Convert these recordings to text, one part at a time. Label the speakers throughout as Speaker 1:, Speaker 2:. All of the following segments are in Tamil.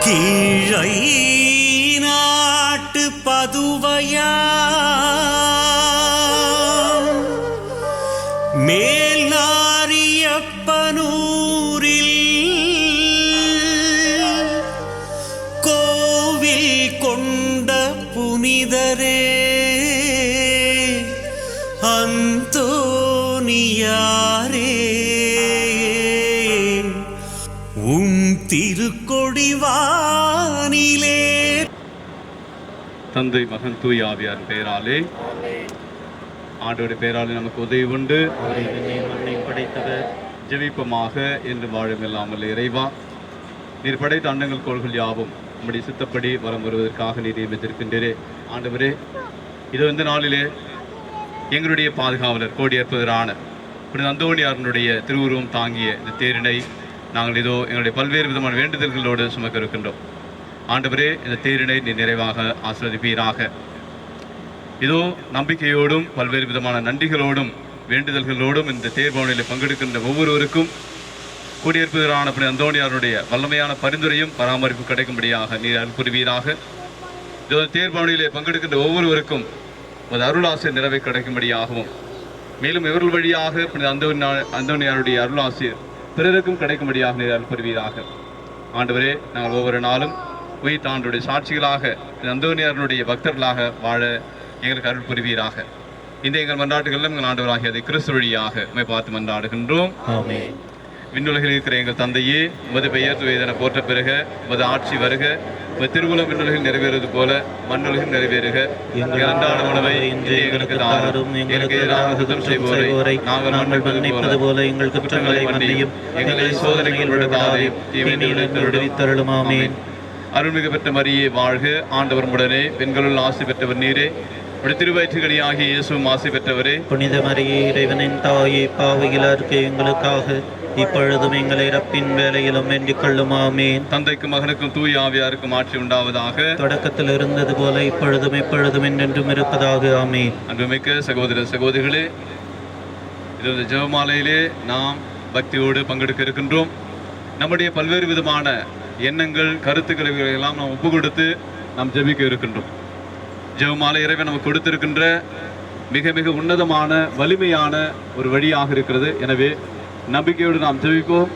Speaker 1: கீழை நாட்டு பதுவையா மேல் நாரியப்பனூரில் கோவில் கொண்ட புனிதரே அந்தோனியாரே உம் திருக்கொடிவானிலே.
Speaker 2: தந்தை மகன் தூய ஆவியார் பெயராலே ஆண்டவருடைய பெயராலே நமக்கு உதவி உண்டு.
Speaker 3: மண்ணை படைத்தவர்
Speaker 2: ஜெபிப்பமாக என்று வாழும் இல்லாமல் இறைவா, நீர் படைத்த அண்டங்கள் கோள்கள் யாவும் நம்முடைய சித்தப்படி வரம் வருவதற்காக நீர் நியமித்திருக்கின்றே. ஆண்டவரே, இது இந்த நாளிலே எங்களுடைய பாதுகாவலர் கோடியேற்பதரான புனித அந்தோணியாரனுடைய திருவுருவம் தாங்கிய இந்த தேரினை நாங்கள் இதோ எங்களுடைய பல்வேறு விதமான வேண்டுதல்களோடு சுமக்க இருக்கின்றோம். ஆண்டவரே, இந்த தேரினை நீ நிறைவாக ஆசீர்வதிப்பீராக. இதோ நம்பிக்கையோடும் பல்வேறு விதமான நன்றிகளோடும் வேண்டுதல்களோடும் இந்த தேர்பவனில் பங்கெடுக்கின்ற ஒவ்வொருவருக்கும் கூடியிருப்பதற்கான புனித அந்தோணியாருடைய வல்லமையான பரிந்துரையும் பராமரிப்பு கிடைக்கும்படியாக நீர் அருள் புரிவீராக. இதோ தேர்பவனிலே பங்கெடுக்கின்ற ஒவ்வொருவருக்கும் ஒரு அருளாசிரியர் நிறைவை கிடைக்கும்படியாகவும், மேலும் இவர்கள் வழியாக புனித அந்தோணியாருடைய அருளாசிரியர் பிறருக்கும் கிடைக்கும்படியாக நீர் அருள் புரிவீராக. ஆண்டவரே, நாங்கள் ஒவ்வொரு நாளும் உயிர் ஆண்டுடைய சாட்சிகளாக அந்தோணியாரனுடைய பக்தர்களாக வாழ எங்களுக்கு அருள் புரிவீராக. இந்த எங்கள் மன்றாட்டுகளிலும் எங்கள் ஆண்டவராகிய அதை கிறிஸ்து வழியாக பார்த்து மன்றாடுகின்றோம். விண்ணுலகில் இருக்கிற எங்கள் தந்தையே, உமது பெயர் தூயதென போற்ற பெறுக, உமது ஆட்சி வருக, உமது திருவுளம் விண்ணுலகில் நிறைவேறுவது போல மண்ணுலகில் நிறைவேறுக. எங்கள் அன்றாட உணவை இன்று எங்களுக்கு தாரும். எங்களுக்கு எதிராக குற்றம் செய்வோரை நாங்கள் மன்னிப்பது போல எங்கள் குற்றங்களை மன்னியும். எங்களை சோதனைகள் விடுவித்தாதையும் தீமையிலிருந்து விடுவித்தருளும். ஆமென். அருள்மிகு பெற்ற மரியே வாழ்க, ஆண்டவர் உடனே, பெண்களுள் ஆசி பெற்றவர் நீரே, திருவயிற்றுகளியாகிய இயேசுவும் ஆசி பெற்றவரே.
Speaker 3: புனித மரியே, இறைவனின் தாயே, பாவிகளார்க்கு எங்களுக்காக இப்பொழுதும் எங்களை இறப்பின் வேலையிலும் வேண்டிக் கொள்ளும். ஆமென்.
Speaker 2: தந்தைக்கும் மகனுக்கும் தூய ஆவியாருக்கும் ஆட்சி உண்டாவதாக.
Speaker 3: தொடக்கத்தில் இருந்தது போல இப்பொழுதும் எப்பொழுதும் என்றென்றும் இருப்பதாக. ஆமென்.
Speaker 2: அன்புமிக்க சகோதர சகோதரிகளே, இது ஜெபமாலையிலே நாம் பக்தியோடு பங்கெடுக்க இருக்கின்றோம். நம்முடைய பல்வேறு விதமான எண்ணங்கள், கருத்துக்களை எல்லாம் நாம் ஒப்பு கொடுத்து நாம் ஜெபிக்க இருக்கின்றோம். ஜெபமாலை இறைவன் நமக்கு கொடுத்திருக்கின்ற மிக மிக உன்னதமான வலிமையான ஒரு வழியாக இருக்கிறது. எனவே நம்பிக்கையோடு நாம் ஜெபிப்போம்.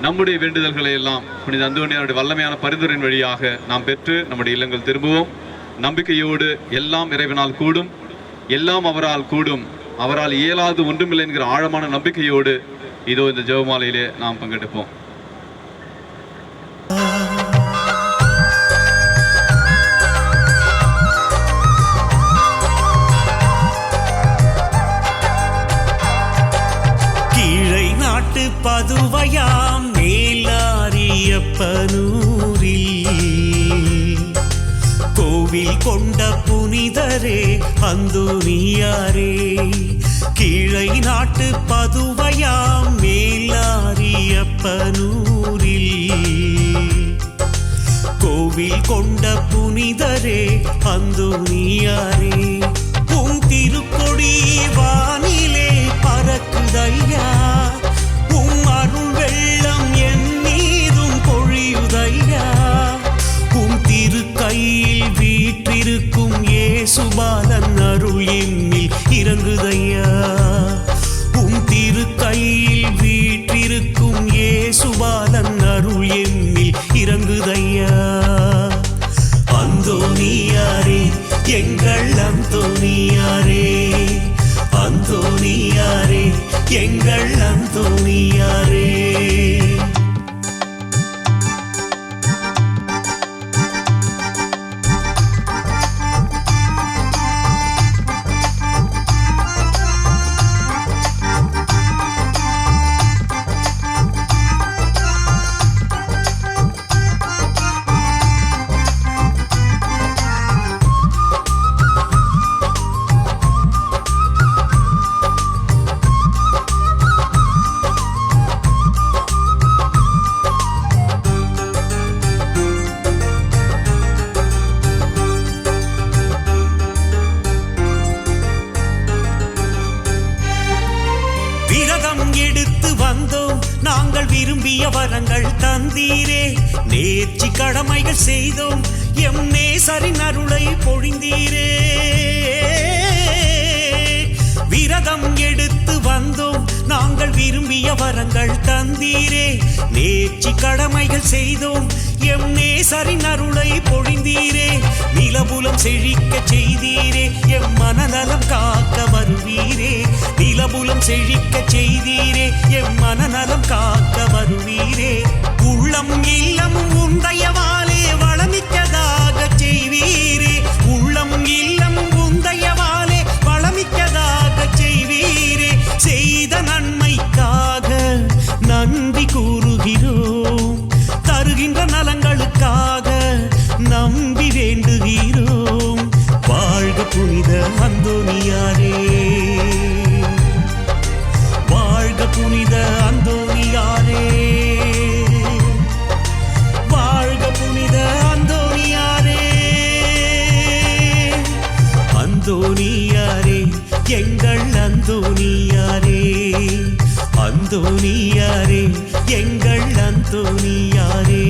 Speaker 2: நம்முடைய வேண்டுதல்களை எல்லாம் புனித அந்தோணியாருடைய வல்லமையான பரிந்துரையின் வழியாக நாம் பெற்று நம்முடைய இல்லங்கள் திரும்புவோம். நம்பிக்கையோடு எல்லாம் இறைவனால் கூடும், எல்லாம் அவரால் கூடும், அவரால் இயலாது ஒன்றுமில்லை என்கிற ஆழமான நம்பிக்கையோடு இதோ இந்த ஜெபமாலையிலே நாம் பங்கெடுப்போம்.
Speaker 1: பதுவையாம் மேலாரியப்பனூரில் கோவில் கொண்ட புனிதரே அந்தோணியாரே. கீழை நாட்டு பதுவையாம் மேலாரியப்பனூரில் கோவில் கொண்ட புனிதரே அந்தோணியாரே. உம் திருக்கொடி வானிலே பறக்குதையா, அருள் வெள்ளம் என் மீதும் பொழியுதையா. உம் திருக்கையில் வீற்றிருக்கும் இயேசுபாலன் அருள் என்னில் இறங்குதையா. உம் திருக்கையில் வீற்றிருக்கும் இயேசுபாலன் அருள் என்னில் இறங்குதையா. அந்தோணியாரே, எங்கள் அந்தோணியாரே, அந்தோணியாரே, எங்கள் அந்தோணியாரே. விரும்பிய வரங்கள் தந்தீரே. நேர்ச்சி கடமைகள் செய்தோம், எம் நேசரின் அருளை பொழிந்தீரே. விரதம் எடுத்து வந்தோம், நாங்கள் விரும்பிய வரங்கள் தந்தீரே. நேர்ச்சி கடமைகள் செய்தோம், எம் நேசரின் அருளை பொழிந்தீரே. நிலபுலம் செழிக்க செய்தீரே, எம் மனநலம் காக்க வருவீரே. நிலபுலம் செழிக்க செய்தீரே, எம் மனநலம் காக்க வருவீரே. உள்ளம் இல்லம் உந்தயவாலே வளமிக்கதாக செய்வீரே. உள்ளம் இல்லம் உந்தயவாலே வளமிக்கதாக செய்வீரே. செய்த நன்மைக்காக நன்றி கூறுகிறோம், தருகின்ற நலங்களுக்காக நம்பி வேண்டுகிறோம். வாழ்க புனித அந்தோனியாரே, வாழ்க புனித அந்தோனியாரே, வாழ்க புனித அந்தோனியாரே. அந்தோனியாரே எங்கள் அந்தோனியாரே, அந்தோனியாரே எங்கள் அந்தோனியாரே.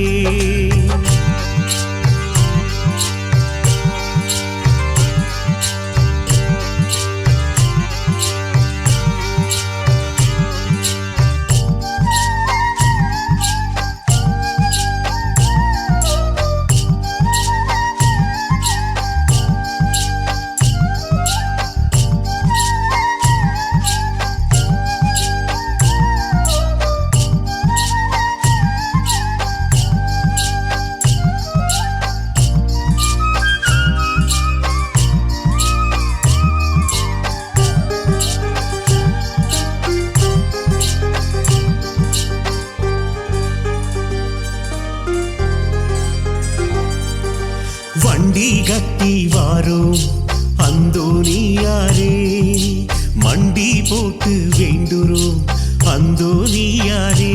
Speaker 1: வண்டி கட்டி வாரோம் அந்தோனியாரே, மண்டி போட்டு வேண்டுறோம் அந்தோனியாரே.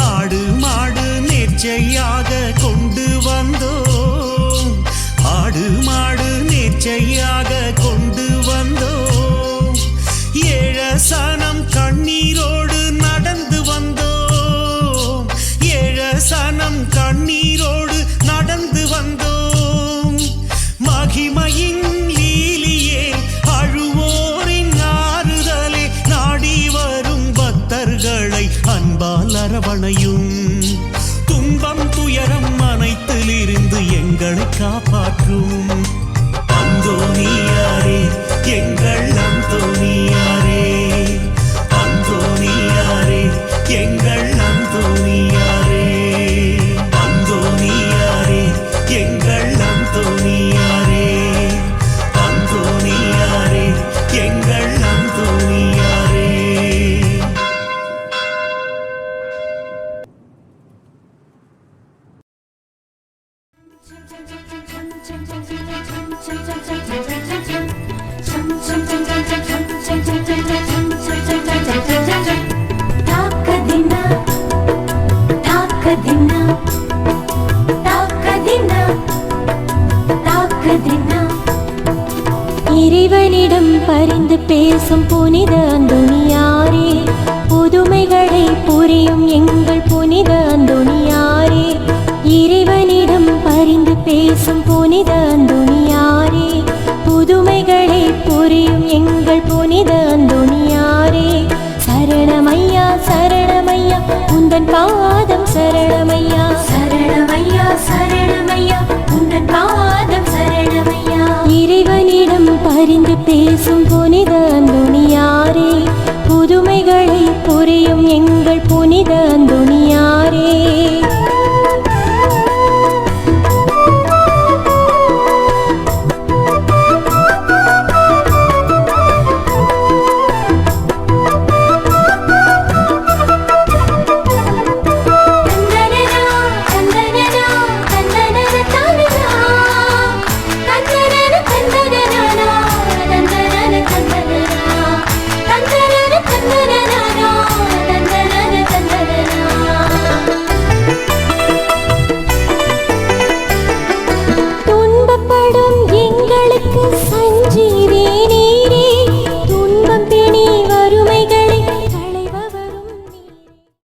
Speaker 1: ஆடு மாடு நேர்ச்சையாக கொண்டு வந்தோம், ஆடு மாடு நேர்ச்சையாக கொண்டு வந்தோம். ஏழசனம் கண்ணீரோடு நடந்து வந்தோம், ஏழசனம் கண்ணீரோடு நடந்து வந்தோம். மகிமையின் லீலியே, அழுவோரின் ஆறுதலே, நாடி வரும் பக்தர்களை அன்பால் அரவணையும். துன்பம் துயரம் அனைத்திலிருந்து எங்களை காப்பாற்றும். அந்தோனியாரே எங்கள் அந்தோனியாரே, அந்தோனியாரே எங்கள் அந்தோனியாரே, அந்தோனியாரே எங்கள் அந்தோனியாரே, அந்தோனியாரே எங்கள் அந்தோனியாரே.
Speaker 4: இறைவனிடம் பரிந்து பேசும் புனித அந்தோனியாரே, புதுமைகளை புரியும் எங்கள் புனித அந்தோனியாரே. இறைவனிடம் பரிந்து பேசும் புனித அந்தோனியாரே, புதுமைகளை புரியும் எங்கள் புனித அந்தோனியாரே. சரணமையா சரணமையா உந்தன் பாதம் சரணமையா, சரணமையா சரணமையா உந்தன் பாதம் சரணமையா. இறைவனிடம் பரிந்து பேசும் புனித